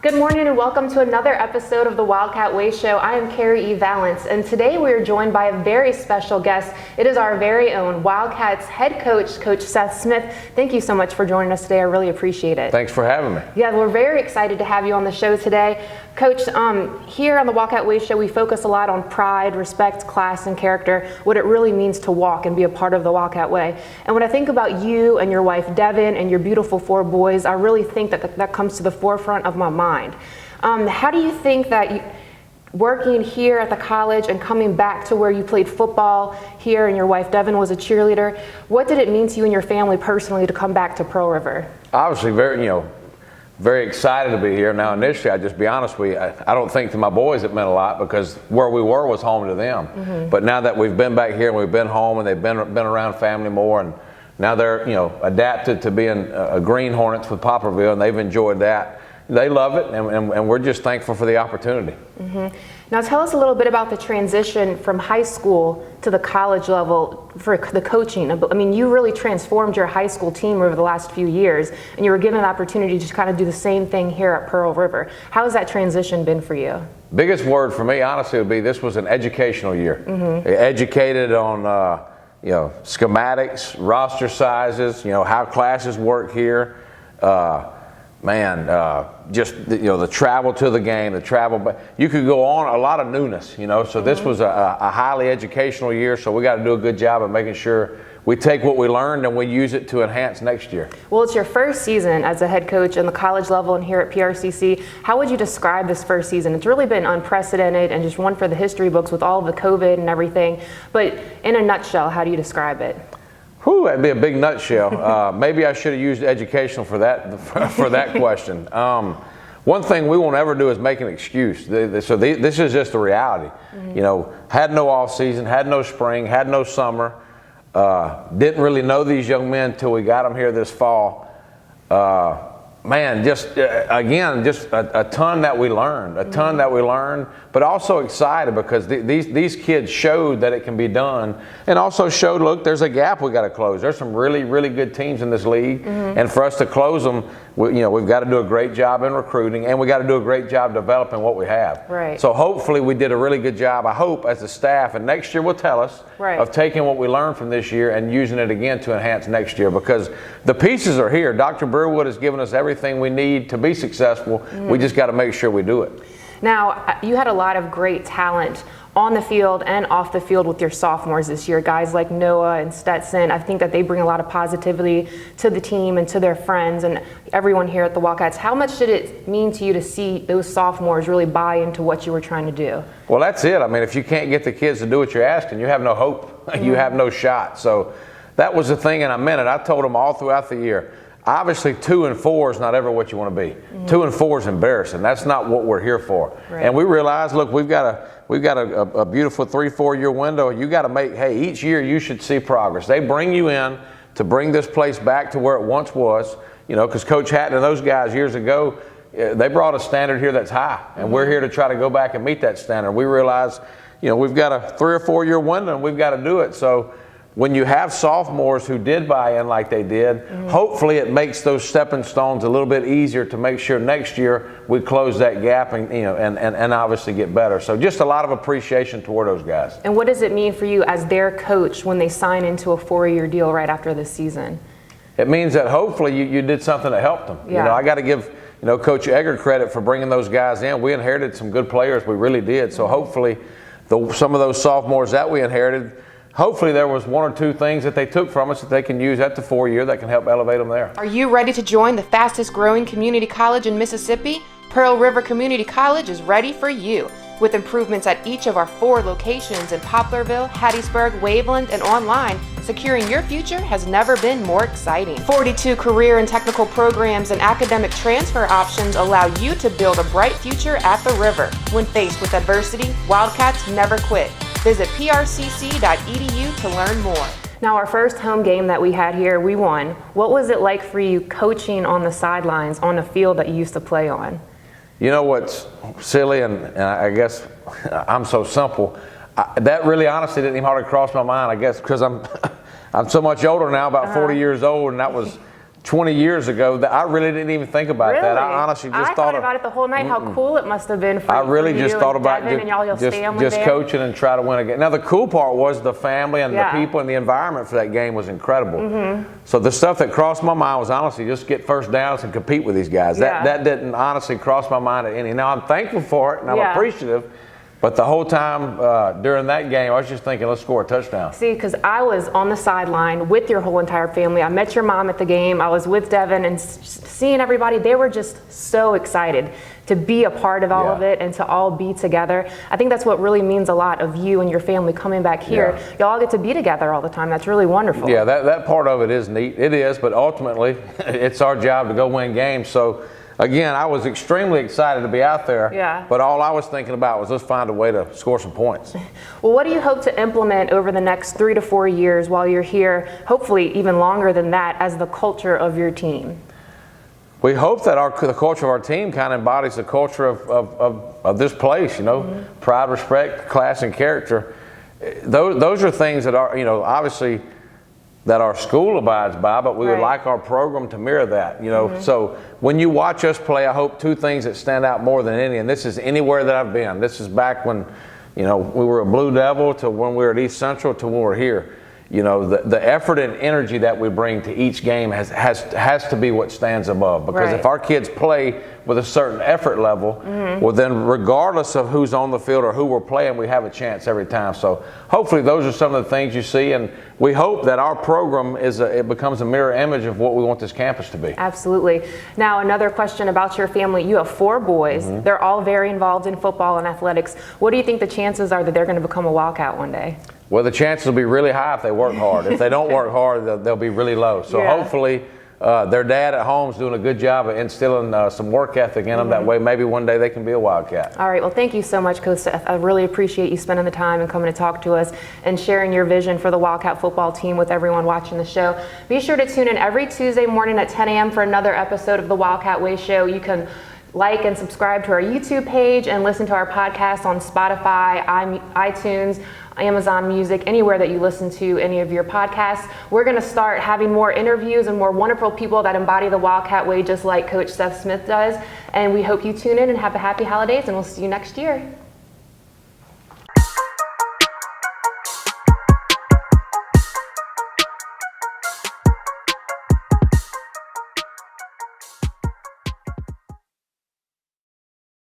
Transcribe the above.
Good morning and welcome to another episode of the Wildcat Way Show. I am Kari Eve, and today we are joined by a very special guest. It is our very own Wildcats head coach, Coach Seth Smith. Thank you so much for joining us today. I really appreciate it. Thanks for having me. Yeah, we're very excited to have you on the show today. Coach, here on the Wildcat Way Show, we focus a lot on pride, respect, class, and character, what it really means to walk and be a part of the Wildcat Way. And when I think about you and your wife, Devin, and your beautiful 4 boys, I really think that comes to the forefront of my mind. How do you think that working here at the college and coming back to where you played football here and your wife Devin was a cheerleader, what did it mean to you and your family personally to come back to Pearl River? Obviously very excited to be here. Now initially, I'll just be honest with you, I don't think to my boys it meant a lot because where we were was home to them. Mm-hmm. But now that we've been back here and we've been home and they've been around family more, and now they're adapted to being Green Hornets with Poplarville, and they've enjoyed that. They love it, and we're just thankful for the opportunity. Mm-hmm. Now tell us a little bit about the transition from high school to the college level for the coaching. I mean, you really transformed your high school team over the last few years, and you were given an opportunity to kind of do the same thing here at Pearl River. How has that transition been for you? Biggest word for me, honestly, would be this was an educational year. Mm-hmm. Educated on schematics, roster sizes, how classes work here. Just the travel to the game, but you could go on a lot of newness, so this was a highly educational year, so we got to do a good job of making sure we take what we learned and we use it to enhance next year. Well, it's your first season as a head coach in the college level and here at PRCC. How would you describe this first season? It's really been unprecedented and just one for the history books with all of the COVID and everything, but in a nutshell, how do you describe it? Whew, that'd be a big nutshell. Maybe I should have used educational for that question. One thing we won't ever do is make an excuse. This is just the reality. Mm-hmm. Had no off season, had no spring, had no summer. Didn't really know these young men until we got them here this fall. Just a ton that we learned, but also excited because these kids showed that it can be done, and also showed, look, there's a gap we got to close. There's some really, really good teams in this league, mm-hmm. and for us to close them, we've got to do a great job in recruiting, and we got to do a great job developing what we have. Right. So hopefully we did a really good job, I hope, as a staff, and next year will tell us of taking what we learned from this year and using it again to enhance next year, because the pieces are here. Dr. Brewerwood has given us everything we need to be successful. Mm-hmm. We just got to make sure we do it. Now, you had a lot of great talent on the field and off the field with your sophomores this year. Guys like Noah and Stetson, I think that they bring a lot of positivity to the team and to their friends and everyone here at the Wildcats. How much did it mean to you to see those sophomores really buy into what you were trying to do? Well, that's it. I mean, if you can't get the kids to do what you're asking, you have no hope. Mm-hmm. You have no shot. So that was the thing, and I meant it. I told them all throughout the year, obviously 2 and 4 is not ever what you want to be. Mm-hmm. 2 and 4 is embarrassing. That's not what we're here for. Right. And we realized, look, we've got a beautiful 3-4 year window. You got to make, each year you should see progress. They bring you in to bring this place back to where it once was, because Coach Hatton and those guys years ago, they brought a standard here that's high, and mm-hmm. we're here to try to go back and meet that standard. We realize, we've got a 3 or 4 year window and we've got to do it. So when you have sophomores who did buy in like they did, mm-hmm. hopefully it makes those stepping stones a little bit easier to make sure next year we close that gap and obviously get better. So just a lot of appreciation toward those guys. And what does it mean for you as their coach when they sign into a 4-year deal right after this season? It means that hopefully you did something that helped them. Yeah. I got to give Coach Egger credit for bringing those guys in. We inherited some good players, we really did. So hopefully some of those sophomores that we inherited, hopefully there was 1 or 2 things that they took from us that they can use at the 4-year that can help elevate them there. Are you ready to join the fastest growing community college in Mississippi? Pearl River Community College is ready for you. With improvements at each of our 4 locations in Poplarville, Hattiesburg, Waveland, and online, securing your future has never been more exciting. 42 career and technical programs and academic transfer options allow you to build a bright future at the River. When faced with adversity, Wildcats never quit. Visit prcc.edu to learn more. Now, our first home game that we had here, we won. What was it like for you coaching on the sidelines on a field that you used to play on? You know what's silly, and I guess I'm so simple, that really honestly didn't even hardly cross my mind, I guess, because I'm so much older now, about 40 years old, and that was 20 years ago that I really didn't even think about that. I honestly just thought about it the whole night. How cool it must have been for I really just thought about just coaching and try to win a game. Now the cool part was the family and the people and the environment for that game was incredible. So the stuff that crossed my mind was honestly just get first downs and compete with these guys. That didn't honestly cross my mind at any. Now I'm thankful for it and I'm appreciative. But the whole time during that game, I was just thinking, let's score a touchdown. See, because I was on the sideline with your whole entire family. I met your mom at the game. I was with Devin and seeing everybody. They were just so excited to be a part of all of it and to all be together. I think that's what really means a lot of you and your family coming back here. Y'all get to be together all the time. That's really wonderful. Yeah, that part of it is neat. It is, but ultimately, it's our job to go win games. So, again, I was extremely excited to be out there, but all I was thinking about was let's find a way to score some points. Well, what do you hope to implement over the next 3 to 4 years while you're here, hopefully even longer than that, as the culture of your team? We hope that the culture of our team kind of embodies the culture of this place, pride, respect, class, and character. Those are things that are, obviously, that our school abides by, but we would like our program to mirror that, So when you watch us play, I hope 2 things that stand out more than any, and this is anywhere that I've been. This is back when, we were a Blue Devil to when we were at East Central to when we're here. The effort and energy that we bring to each game has to be what stands above. Because if our kids play with a certain effort level, well then regardless of who's on the field or who we're playing, we have a chance every time. So hopefully those are some of the things you see, and we hope that our program it becomes a mirror image of what we want this campus to be. Absolutely. Now another question about your family. You have 4 boys. They're all very involved in football and athletics. What do you think the chances are that they're going to become a Wildcat one day? Well, the chances will be really high if they work hard. If they don't work hard, they'll be really low. So hopefully their dad at home is doing a good job of instilling some work ethic in them. That way maybe one day they can be a Wildcat. All right. Well, thank you so much, Coach Seth. I really appreciate you spending the time and coming to talk to us and sharing your vision for the Wildcat football team with everyone watching the show. Be sure to tune in every Tuesday morning at 10 a.m. for another episode of the Wildcat Way Show. You can like and subscribe to our YouTube page and listen to our podcast on Spotify, iTunes, Amazon Music, anywhere that you listen to any of your podcasts. We're going to start having more interviews and more wonderful people that embody the Wildcat Way, just like Coach Seth Smith does. And we hope you tune in and have a happy holidays, and we'll see you next year.